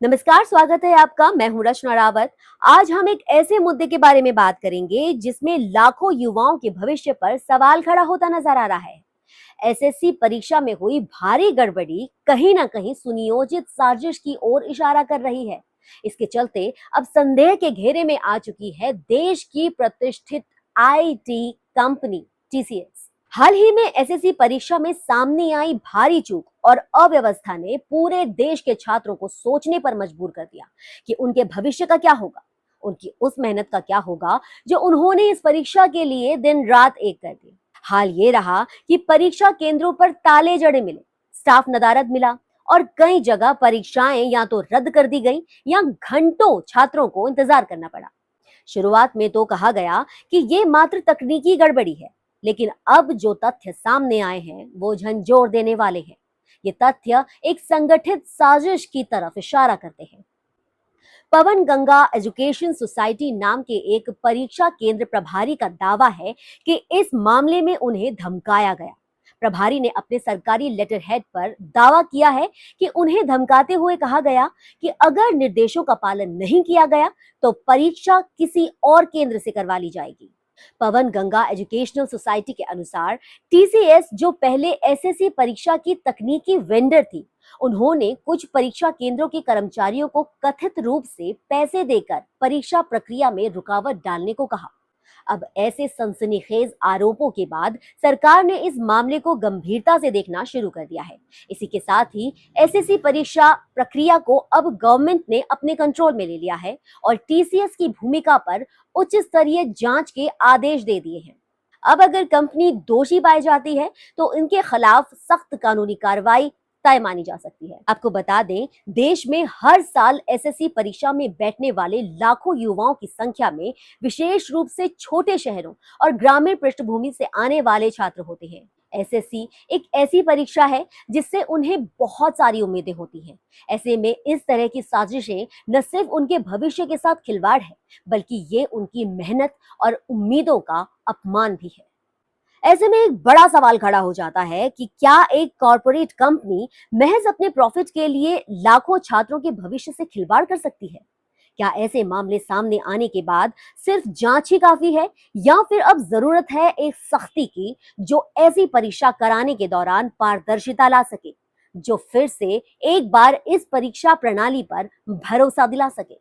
नमस्कार, स्वागत है आपका। मैं हूं रचना रावत। आज हम एक ऐसे मुद्दे के बारे में बात करेंगे जिसमें लाखों युवाओं के भविष्य पर सवाल खड़ा होता नजर आ रहा है। एसएससी परीक्षा में हुई भारी गड़बड़ी कहीं ना कहीं सुनियोजित साजिश की ओर इशारा कर रही है। इसके चलते अब संदेह के घेरे में आ चुकी है देश की प्रतिष्ठित आईटी कंपनी टीसीएस। हाल ही में एसएससी परीक्षा में सामने आई भारी चूक और अव्यवस्था ने पूरे देश के छात्रों को सोचने पर मजबूर कर दिया कि उनके भविष्य का क्या होगा, उनकी उस मेहनत का क्या होगा जो उन्होंने इस परीक्षा के लिए दिन रात एक कर दी। हाल ये रहा कि परीक्षा केंद्रों पर ताले जड़े मिले, स्टाफ नदारद मिला और कई जगह परीक्षाएं या तो रद्द कर दी गई या घंटों छात्रों को इंतजार करना पड़ा। शुरुआत में तो कहा गया कि ये मात्र तकनीकी गड़बड़ी है, लेकिन अब जो तथ्य सामने आए हैं वो झंझोर देने वाले हैं। ये तथ्य एक संगठित साजिश की तरफ इशारा करते हैं। पवन गंगा एजुकेशन सोसाइटी नाम के एक परीक्षा केंद्र प्रभारी का दावा है कि इस मामले में उन्हें धमकाया गया। प्रभारी ने अपने सरकारी लेटर हेड पर दावा किया है कि उन्हें धमकाते हुए कहा गया कि अगर निर्देशों का पालन नहीं किया गया तो परीक्षा किसी और केंद्र से करवा ली जाएगी। पवन गंगा एजुकेशनल सोसाइटी के अनुसार टीसीएस, जो पहले एसएससी परीक्षा की तकनीकी वेंडर थी, उन्होंने कुछ परीक्षा केंद्रों के कर्मचारियों को कथित रूप से पैसे देकर परीक्षा प्रक्रिया में रुकावट डालने को कहा। अब ऐसे सनसनीखेज आरोपों के बाद सरकार ने इस मामले को गंभीरता से देखना शुरू कर दिया है। इसी के साथ ही एसएससी परीक्षा प्रक्रिया को अब गवर्नमेंट ने अपने कंट्रोल में ले लिया है और टीसीएस की भूमिका पर उच्च स्तरीय जांच के आदेश दे दिए हैं। अब अगर कंपनी दोषी पाई जाती है तो इनके खिलाफ सख्त कानूनी कार्रवाई तय मानी जा सकती है। आपको बता दें, देश में हर साल एसएससी परीक्षा में बैठने वाले लाखों युवाओं की संख्या में विशेष रूप से छोटे शहरों और ग्रामीण पृष्ठभूमि से आने वाले छात्र होते हैं। एसएससी एक ऐसी परीक्षा है जिससे उन्हें बहुत सारी उम्मीदें होती हैं। ऐसे में इस तरह की साजिशें न सिर्फ उनके भविष्य के साथ खिलवाड़ है, बल्कि ये उनकी मेहनत और उम्मीदों का अपमान भी है। ऐसे में एक बड़ा सवाल खड़ा हो जाता है कि क्या एक कॉरपोरेट कंपनी महज अपने प्रॉफिट के लिए लाखों छात्रों के भविष्य से खिलवाड़ कर सकती है? क्या ऐसे मामले सामने आने के बाद सिर्फ जांच ही काफी है या फिर अब जरूरत है एक सख्ती की जो ऐसी परीक्षा कराने के दौरान पारदर्शिता ला सके, जो फिर से एक बार इस परीक्षा प्रणाली पर भरोसा दिला सके?